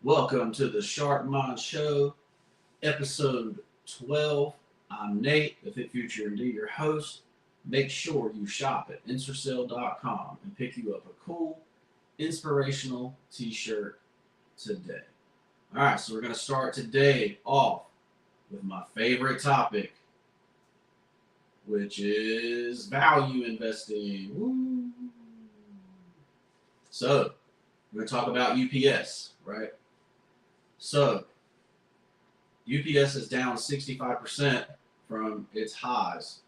Welcome to the Sharp Mind Show, episode 12. I'm Nate, the Fit Future MD, your host. Make sure you shop at instracell.com and pick you up a cool, inspirational t-shirt today. All right, so we're going to start today off with my favorite topic, which is value investing. Woo. So, we're going to talk about UPS, right? So, UPS is down 65% from its highs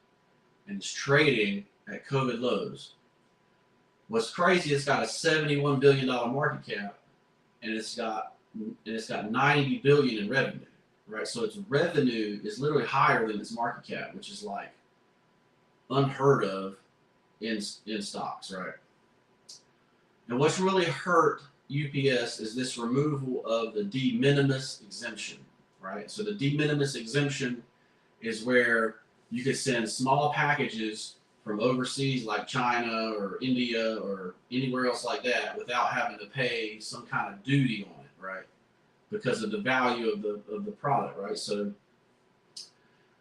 and it's trading at COVID lows. What's crazy, it's got a $71 billion market cap and it's got $90 billion in revenue, right? So its revenue is literally higher than its market cap, which is like unheard of in stocks, right? And what's really hurt UPS is this removal of the de minimis exemption, right? So the de minimis exemption is where you could send small packages from overseas like China or India or anywhere else like that without having to pay some kind of duty on it, right? Because of the value of the product, right? So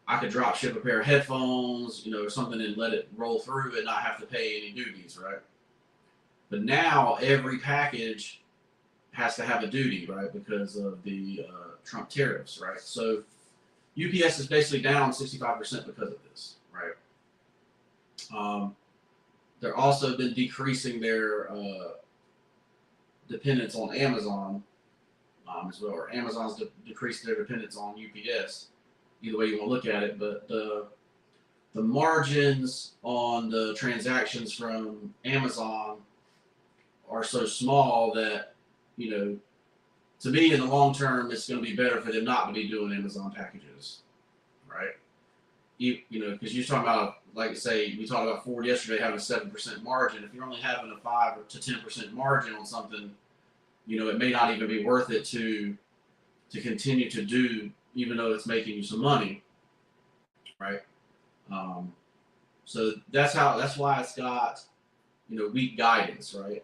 I could drop ship a pair of headphones, or something and let it roll through and not have to pay any duties, right? But now every package has to have a duty, right, because of the Trump tariffs, right? So UPS is basically down 65% because of this, right? They're also been decreasing their dependence on Amazon as well, or Amazon's decreased their dependence on UPS. Either way you want to look at it, but the margins on the transactions from Amazon are so small that, to me in the long term, it's going to be better for them not to be doing Amazon packages, right? Because you're talking about, like say, we talked about Ford yesterday having a 7% margin. If you're only having a 5 to 10% margin on something, it may not even be worth it to continue to do, even though it's making you some money, right? So that's why it's got, weak guidance, right?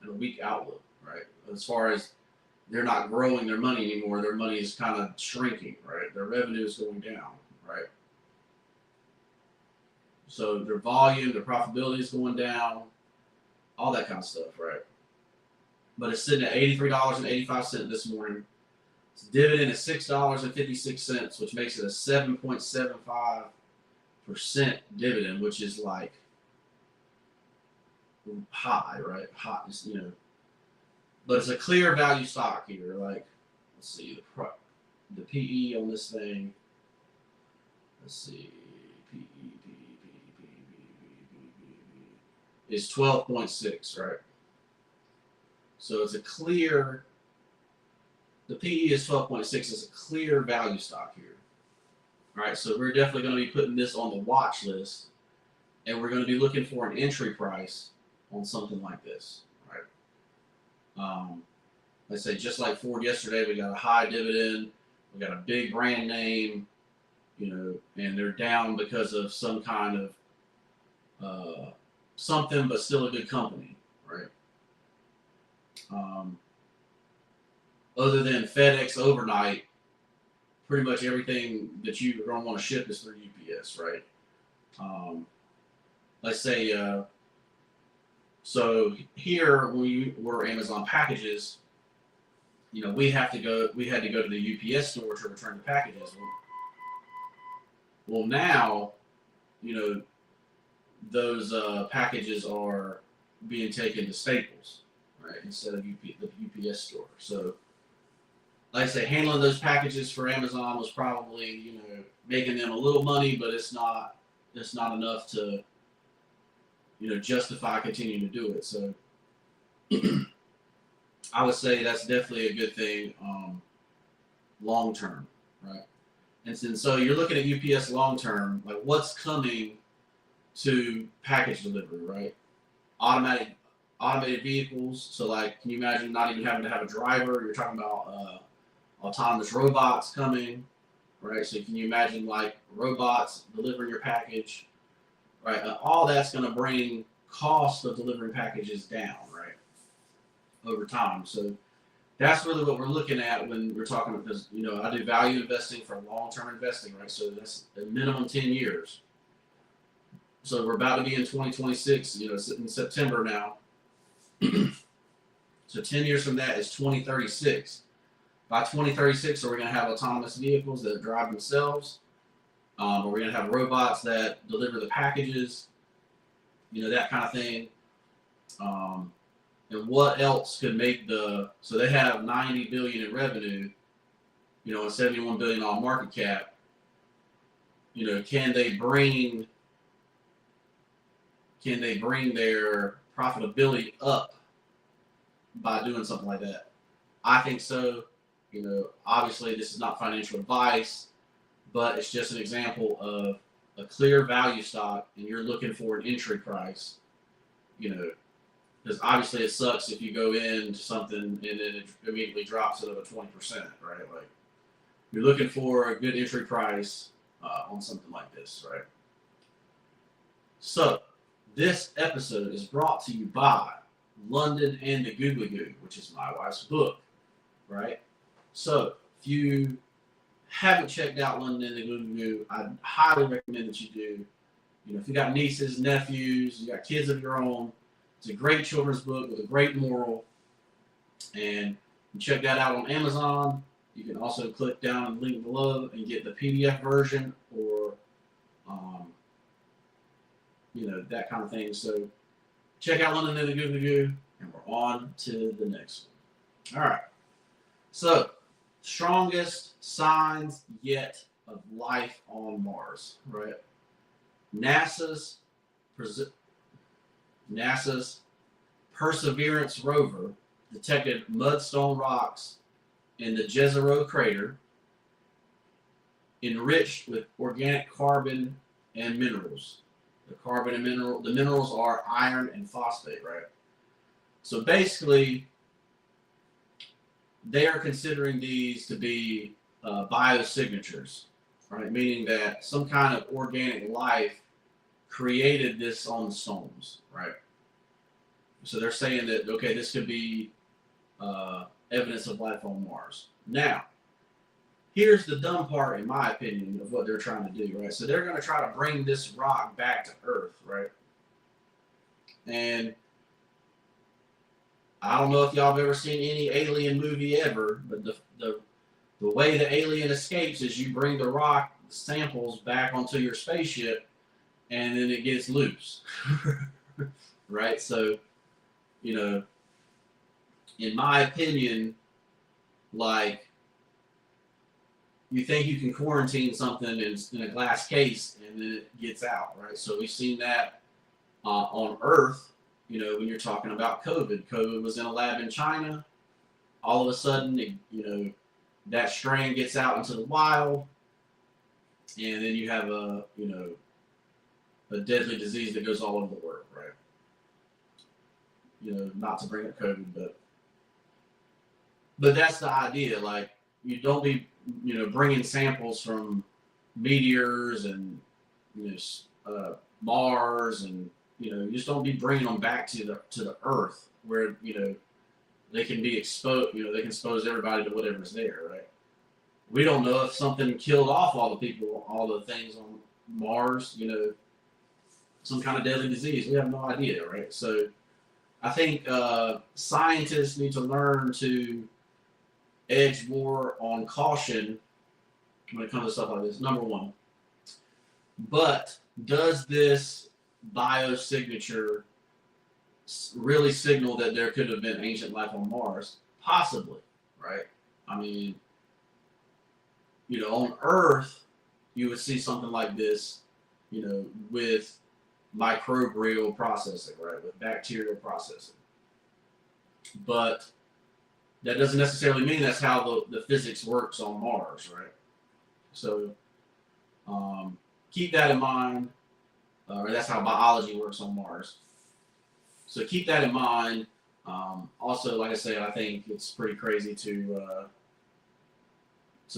And a weak outlook, right? As far as they're not growing their money anymore, their money is kind of shrinking, right? Their revenue is going down, right? So their volume, their profitability is going down, all that kind of stuff, right? But it's sitting at $83.85 this morning. Its dividend is $6.56, which makes it a 7.75% dividend, which is like high, right? Hotness, But it's a clear value stock here. Like, let's see, the PE on this thing. Let's see, PE is 12.6, right? So it's a clear. The PE is 12.6. It's a clear value stock here. All right, so we're definitely going to be putting this on the watch list, and we're going to be looking for an entry price on something like this, right? Let's say just like Ford yesterday, we got a high dividend, we got a big brand name, and they're down because of some kind of something, but still a good company, right? Other than FedEx overnight, pretty much everything that you're going to want to ship is through UPS, right? Let's say, so here when we're Amazon packages, we had to go to the UPS store to return the packages. Well, now, those packages are being taken to Staples, right, instead of the UPS store. So, like I say, handling those packages for Amazon was probably, making them a little money, but it's not enough to, justify continuing to do it. So I would say that's definitely a good thing long term, right? And so you're looking at UPS long term, like what's coming to package delivery, right? Automated vehicles. So like, can you imagine not even having to have a driver? You're talking about autonomous robots coming, right? So can you imagine like robots delivering your package, right? All that's going to bring cost of delivering packages down, right, over time. So that's really what we're looking at when we're talking, because I do value investing for long-term investing, right? So that's a minimum 10 years. So we're about to be in 2026, in September now. So 10 years from that is 2036. By 2036, are we going to have autonomous vehicles that drive themselves? Are we going to have robots that deliver the packages? That kind of thing. And what else could make so they have 90 billion in revenue, and $71 billion market cap. Can they bring their profitability up by doing something like that? I think so. Obviously this is not financial advice, but it's just an example of a clear value stock, and you're looking for an entry price, because obviously it sucks if you go into something and then it immediately drops it over 20%, right? Like, you're looking for a good entry price on something like this, right? So this episode is brought to you by London and the Googly Goo, which is my wife's book, right? So if you haven't checked out London and the Googly Goo, I highly recommend that you do. If you got nieces, nephews, you got kids of your own, it's a great children's book with a great moral, and you check that out on Amazon. You can also click down on the link below and get the PDF version, or that kind of thing. So check out London and the Googly Goo, and we're on to the next one. All right. So, strongest signs yet of life on Mars, right? NASA's Perseverance rover detected mudstone rocks in the Jezero Crater, enriched with organic carbon and minerals. The minerals are iron and phosphate, right? So basically, they are considering these to be biosignatures, right? Meaning that some kind of organic life created this on the stones, right? So they're saying that, okay, this could be evidence of life on Mars. Now, here's the dumb part, in my opinion, of what they're trying to do, right? So they're going to try to bring this rock back to Earth, right? And I don't know if y'all have ever seen any alien movie ever, but the way the alien escapes is you bring the rock samples back onto your spaceship, and then it gets loose, right? So, in my opinion, like, you think you can quarantine something in a glass case and then it gets out, right? So we've seen that on Earth, when you're talking about COVID. COVID was in a lab in China. All of a sudden, that strain gets out into the wild, and then you have a deadly disease that goes all over the world, right? Not to bring up COVID, but that's the idea. Like, you don't be, bringing samples from meteors and, Mars, and, you just don't be bringing them back to the Earth where, they can be exposed, they can expose everybody to whatever's there, right? We don't know if something killed off all the people, all the things on Mars, some kind of deadly disease. We have no idea, right? So I think scientists need to learn to edge more on caution when it comes to stuff like this, number one. But does this biosignature really signal that there could have been ancient life on Mars? Possibly, right? I mean, on Earth, you would see something like this, with microbial processing, right? With bacterial processing. But that doesn't necessarily mean that's how the physics works on Mars, right? So keep that in mind. Or that's how biology works on Mars. So keep that in mind. Also, like I said, I think it's pretty crazy to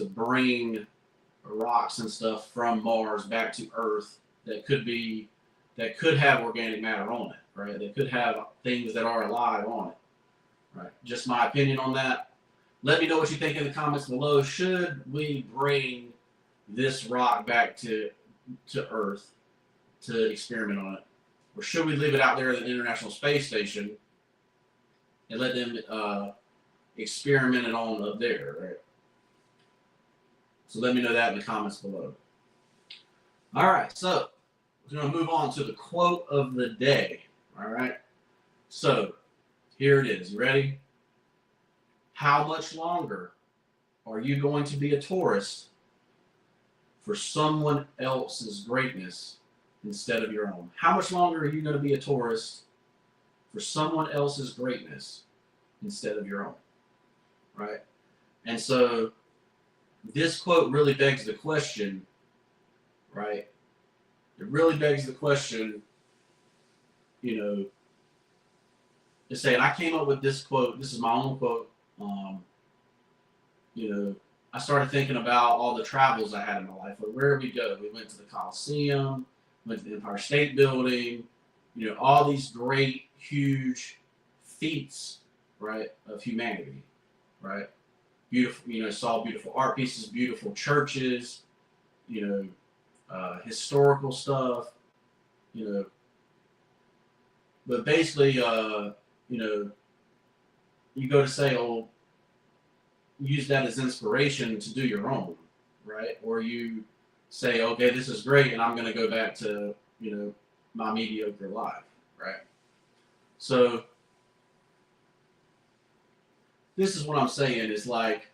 bring rocks and stuff from Mars back to Earth that could have organic matter on it, right? That could have things that are alive on it, right? Just my opinion on that. Let me know what you think in the comments below. Should we bring this rock back to Earth to experiment on it? Or should we leave it out there at the International Space Station and let them experiment it on up there, right? So let me know that in the comments below. All right, so we're going to move on to the quote of the day. All right, so here it is. Ready? How much longer are you going to be a tourist for someone else's greatness instead of your own? How much longer are you going to be a tourist for someone else's greatness instead of your own? Right? And so this quote really begs the question, right? It really begs the question, you know, to say, and I came up with this quote. This is my own quote. You know, I started thinking about all the travels I had in my life. Like, where did we go? We went to the Coliseum, went to the Empire State Building, you know, all these great, huge feats, right, of humanity, right? Beautiful, you know, saw beautiful art pieces, beautiful churches, you know, historical stuff, you know. But basically, you know, you go to say, oh, use that as inspiration to do your own, right? Or you say, okay, this is great, and I'm going to go back to, you know, my mediocre life, right? So this is what I'm saying is like,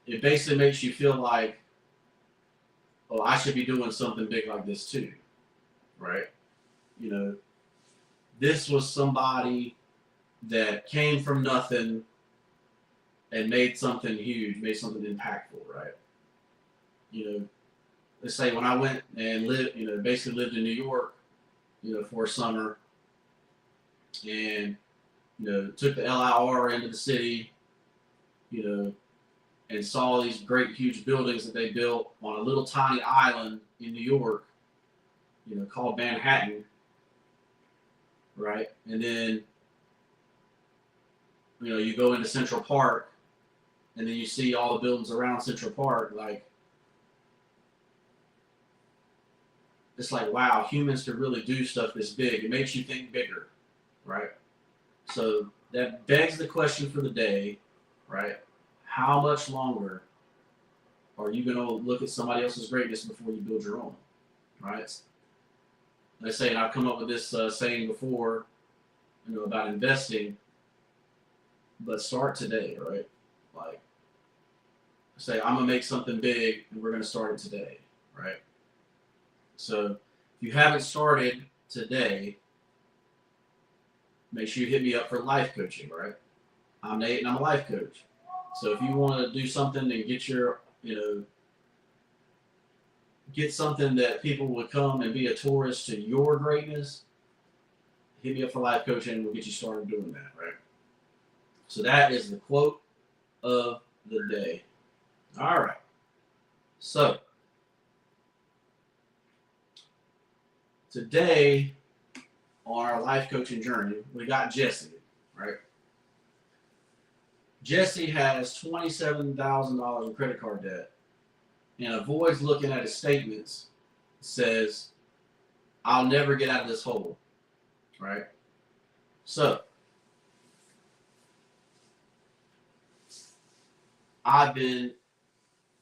it basically makes you feel like, oh, I should be doing something big like this too, right? You know, this was somebody that came from nothing and made something huge, made something impactful, right? You know, let's say when I went and lived, you know, basically lived in New York, you know, for a summer, and, you know, took the LIR into the city, you know, and saw these great huge buildings that they built on a little tiny island in New York, you know, called Manhattan, right? And then, you know, you go into Central Park, and then you see all the buildings around Central Park, like, it's like, wow, humans could really do stuff this big. It makes you think bigger, right? So that begs the question for the day, right? How much longer are you going to look at somebody else's greatness before you build your own, right? They say, and I've come up with this saying before, you know, about investing, but start today, right? Like, say, I'm going to make something big, and we're going to start it today, right? So if you haven't started today, make sure you hit me up for life coaching, right? I'm Nate, and I'm a life coach. So if you want to do something and get your, you know, get something that people would come and be a tourist to your greatness, hit me up for life coaching, and we'll get you started doing that, right? So that is the quote of the day. All right. So today on our life coaching journey, we got Jesse, right? Jesse has $27,000 in credit card debt and avoids looking at his statements. Says, I'll never get out of this hole, right? So I've been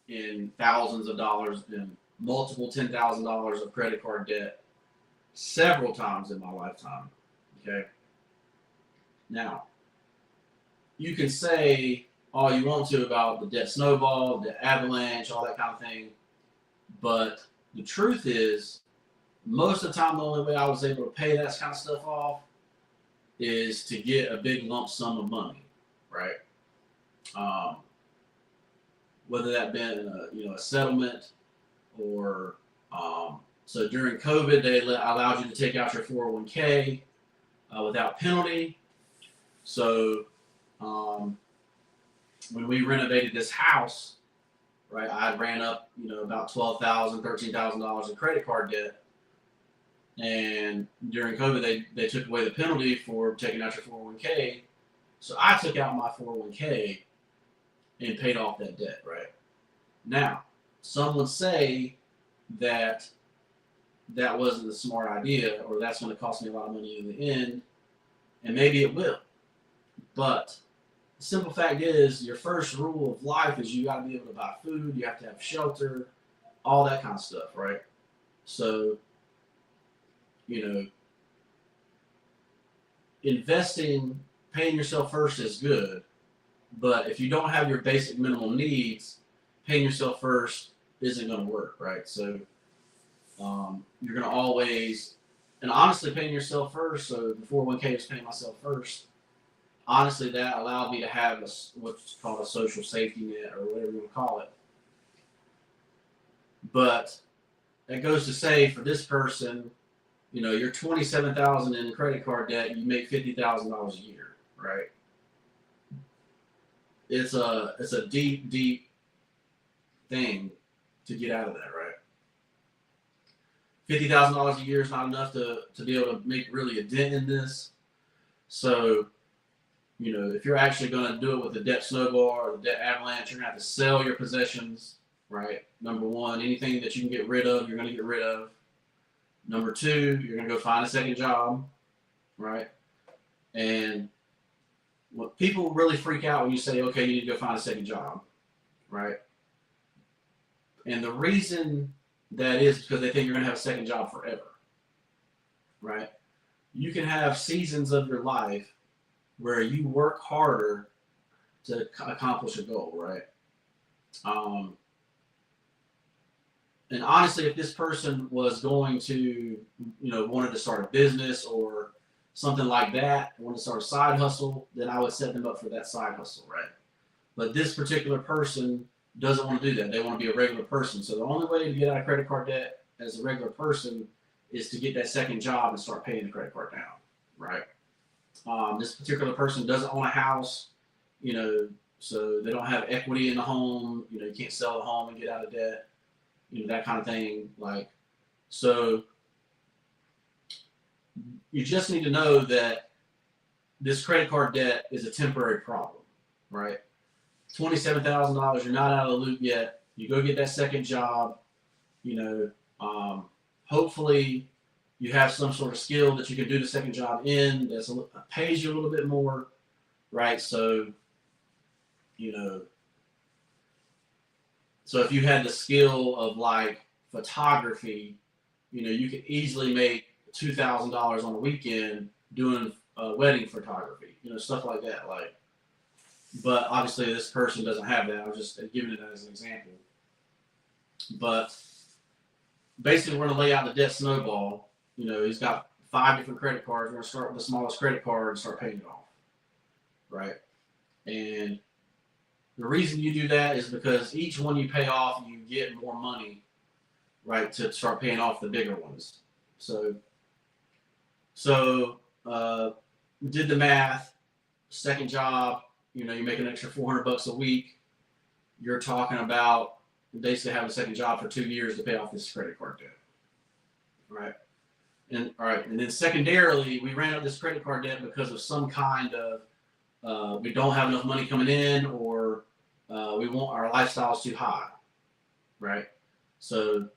in thousands of dollars in multiple $10,000 of credit card debt several times in my lifetime. Okay. Now, you can say all you want to about the debt snowball, the avalanche, all that kind of thing. But the truth is, most of the time, the only way I was able to pay that kind of stuff off is to get a big lump sum of money, right? Whether that been a settlement or so during COVID, they allowed you to take out your 401k without penalty. So when we renovated this house, right, I ran up, about $12,000, $13,000 in credit card debt. And during COVID, they took away the penalty for taking out your 401k. So I took out my 401k and paid off that debt, right? Now, some would say that that wasn't a smart idea, or that's going to cost me a lot of money in the end, and maybe it will. But the simple fact is, your first rule of life is you got to be able to buy food, you have to have shelter, all that kind of stuff, right? So, investing, paying yourself first is good, but if you don't have your basic minimal needs, paying yourself first isn't going to work, right? So you're going to always, and honestly, paying yourself first, so the 401k is paying myself first, honestly, that allowed me to have what's called a social safety net, or whatever you want to call it. But that goes to say, for this person, you're $27,000 in credit card debt, you make $50,000 a year, right? It's a deep, deep thing to get out of that, right? $50,000 a year is not enough to be able to make really a dent in this. So, if you're actually going to do it with the debt snowball or the debt avalanche, you're going to have to sell your possessions, right? Number one, anything that you can get rid of, you're going to get rid of. Number two, you're going to go find a second job, right? And what people really freak out when you say, okay, you need to go find a second job, right? And the reason that is because they think you're going to have a second job forever, right? You can have seasons of your life where you work harder to accomplish a goal, right? And honestly, if this person was going to, wanted to start a business or something like that, want to start a side hustle, then I would set them up for that side hustle, right? But this particular person doesn't want to do that. They want to be a regular person. So the only way to get out of credit card debt as a regular person is to get that second job and start paying the credit card down, right? This particular person doesn't own a house, so they don't have equity in the home. You can't sell the home and get out of debt, that kind of thing. So you just need to know that this credit card debt is a temporary problem, right? $27,000, you're not out of the loop yet. You go get that second job, hopefully you have some sort of skill that you can do the second job in that pays you a little bit more, right? So, so if you had the skill of photography, you could easily make $2,000 on a weekend doing wedding photography, stuff like that. But obviously this person doesn't have that. I was just giving it as an example. But basically, we're going to lay out the debt snowball. He's got 5 different credit cards. We're going to start with the smallest credit card and start paying it off, right? And the reason you do that is because each one you pay off, you get more money, right, to start paying off the bigger ones. So we did the math. Second job, you make an extra $400 a week. You're talking about basically having a second job for 2 years to pay off this credit card debt, right? And then secondarily, we ran up this credit card debt because of some kind of we don't have enough money coming in, or our lifestyle is too high, right? So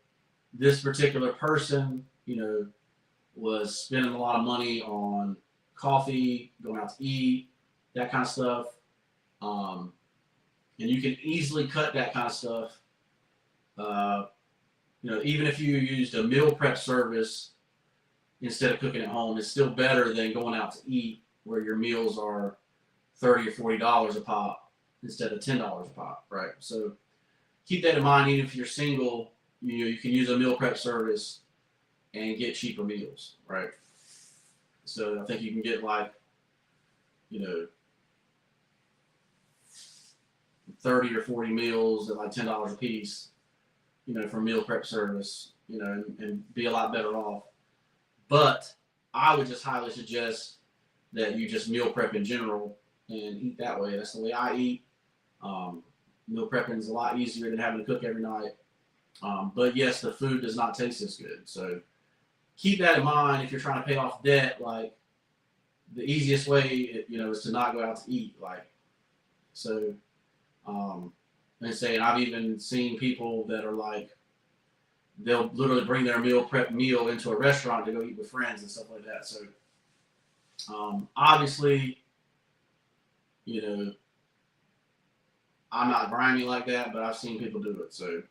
this particular person, was spending a lot of money on coffee, going out to eat, that kind of stuff. And you can easily cut that kind of stuff. Even if you used a meal prep service instead of cooking at home, it's still better than going out to eat where your meals are $30 or $40 a pop instead of $10 a pop, right? So keep that in mind. Even if you're single, you can use a meal prep service and get cheaper meals, right? So I think you can get 30 or 40 meals at $10 a piece, for meal prep service, and be a lot better off. But I would just highly suggest that you just meal prep in general and eat that way. That's the way I eat. Meal prepping is a lot easier than having to cook every night. But yes, the food does not taste as good. So keep that in mind if you're trying to pay off debt. The easiest way, is to not go out to eat. So And saying I've even seen people that are like, they'll literally bring their prep meal into a restaurant to go eat with friends and stuff like that. So obviously, you know, I'm not grimy like that, but I've seen people do it. So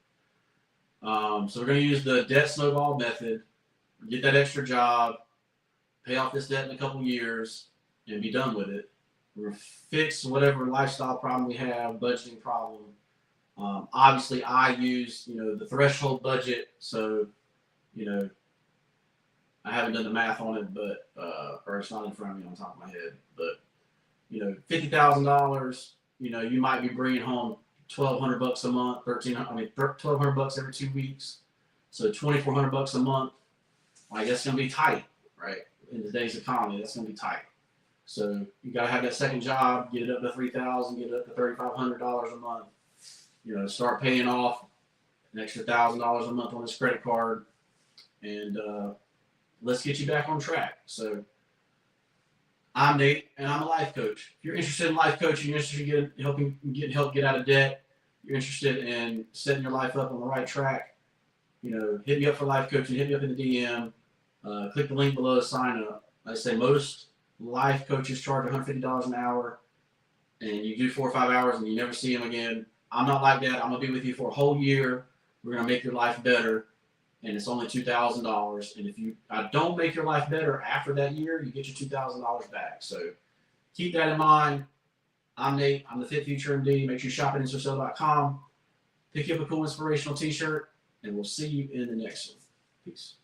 so we're going to use the debt snowball method, get that extra job, pay off this debt in a couple years, and be done with it. We're going to fix whatever lifestyle problem we have, budgeting problem. Obviously, I use, the threshold budget. So, I haven't done the math on it, but or it's not in front of me on top of my head. But, $50,000. You might be bringing home $1,200 a month, $1,200 every 2 weeks. So $2,400 a month. I guess it's gonna be tight, right? In today's economy, that's gonna be tight. So you gotta have that second job, get it up to $3,000, get it up to $3,500 a month. Start paying off an extra $1,000 a month on this credit card, and let's get you back on track. So I'm Nate, and I'm a life coach. If you're interested in life coaching, you're interested in helping get out of debt, you're interested in setting your life up on the right track, hit me up for life coaching, hit me up in the DM, click the link below to sign up. Like I say, most life coaches charge $150 an hour, and you do 4 or 5 hours and you never see them again. I'm not like that. I'm going to be with you for a whole year. We're going to make your life better, and it's only $2,000. And if I don't make your life better after that year, you get your $2,000 back. So keep that in mind. I'm Nate. I'm the Fit Future MD. Make sure you shop at InSourceL.com. Pick you up a cool inspirational t-shirt, and we'll see you in the next one. Peace.